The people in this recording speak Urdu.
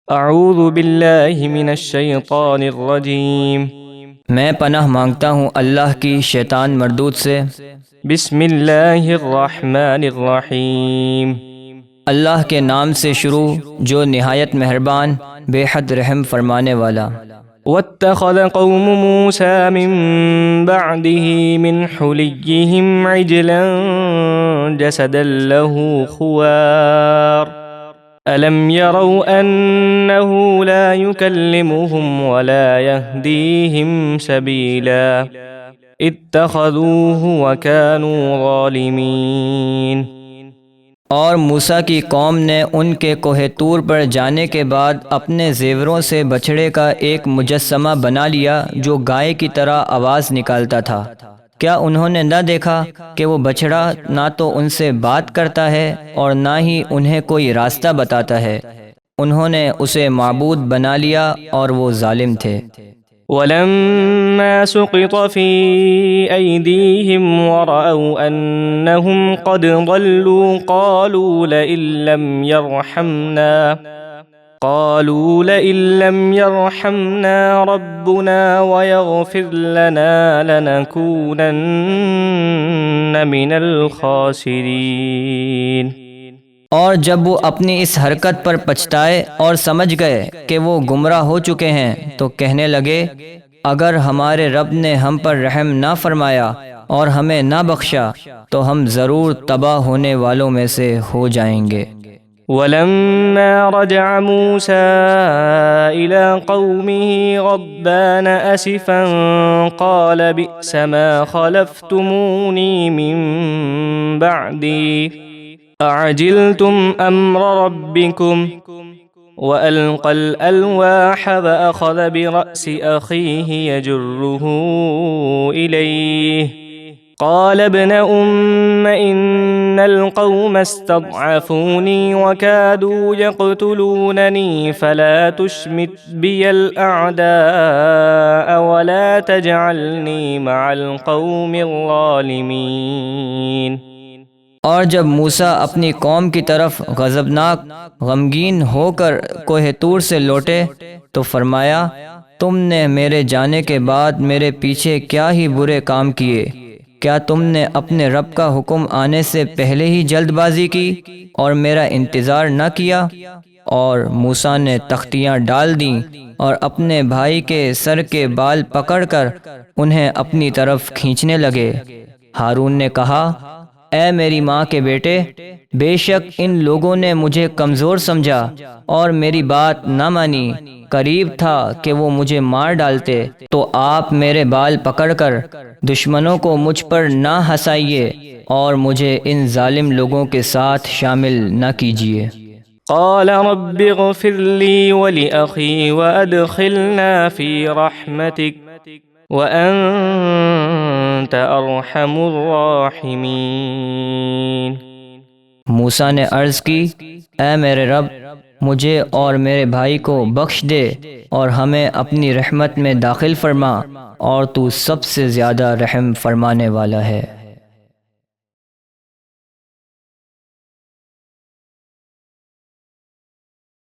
اعوذ باللہ من الشیطان الرجیم۔ میں پناہ مانگتا ہوں اللہ کی شیطان مردود سے۔ بسم اللہ الرحمن الرحیم۔ اللہ کے نام سے شروع جو نہایت مہربان بے حد رحم فرمانے والا۔ واتخذ قوم موسیٰ من بعده من حلیہم عجلا جسدا له خوار ألم يروا أنه لا يكلمهم ولا يهديهم سبيلا اتخذوه وكانوا ظالمين۔ اور موسیٰ کی قوم نے ان کے کوہ طور پر جانے کے بعد اپنے زیوروں سے بچھڑے کا ایک مجسمہ بنا لیا جو گائے کی طرح آواز نکالتا تھا۔ کیا انہوں نے نہ دیکھا کہ وہ بچھڑا نہ تو ان سے بات کرتا ہے اور نہ ہی انہیں کوئی راستہ بتاتا ہے؟ انہوں نے اسے معبود بنا لیا اور وہ ظالم تھے۔ وَلَمَّا سُقِطَ فِي أَيْدِيهِمْ وَرَأَوْا أَنَّهُمْ قَدْ ضَلُّوا قالوا لئن لم يرحمنا ربنا ويغفر لنا لنكونن من الخاسرين۔ اور جب وہ اپنی اس حرکت پر پچھتائے اور سمجھ گئے کہ وہ گمراہ ہو چکے ہیں تو کہنے لگے اگر ہمارے رب نے ہم پر رحم نہ فرمایا اور ہمیں نہ بخشا تو ہم ضرور تباہ ہونے والوں میں سے ہو جائیں گے۔ وَلَمَّا رَجَعَ مُوسَىٰ إِلَىٰ قَوْمِهِ غَضْبَانَ أَسِفًا قَالَ بِئْسَ مَا خَلَفْتُمُونِي مِن بَعْدِي أَعَجِلْتُمْ أَمْرَ رَبِّكُمْ وَأَلْقَى الْأَلْوَاحَ وَأَخَذَ بِرَأْسِ أَخِيهِ يَجُرُّهُ إِلَيْهِ قال ابن إن القوم استضعفوني وكادوا يقتلونني فلا تشمت بي الأعداء ولا تجعلني مع القوم الظالمين۔ اور جب موسیٰ اپنی قوم کی طرف غضبناک غمگین ہو کر کوہ طور سے لوٹے تو فرمایا تم نے میرے جانے کے بعد میرے پیچھے کیا ہی برے کام کیے؟ کیا تم نے اپنے رب کا حکم آنے سے پہلے ہی جلد بازی کی اور میرا انتظار نہ کیا؟ اور موسیٰ نے تختیاں ڈال دیں اور اپنے بھائی کے سر کے بال پکڑ کر انہیں اپنی طرف کھینچنے لگے۔ ہارون نے کہا اے میری ماں کے بیٹے، بے شک ان لوگوں نے مجھے کمزور سمجھا اور میری بات نہ مانی، قریب تھا کہ وہ مجھے مار ڈالتے، تو آپ میرے بال پکڑ کر دشمنوں کو مجھ پر نہ ہنسائیے اور مجھے ان ظالم لوگوں کے ساتھ شامل نہ کیجیے۔ قال رب اغفر لي ولأخي وأدخلنا في رحمتك وأنت أرحم الراحمين۔ موسیٰ نے عرض کی اے میرے رب، مجھے اور میرے بھائی کو بخش دے اور ہمیں اپنی رحمت میں داخل فرما، اور تو سب سے زیادہ رحم فرمانے والا ہے۔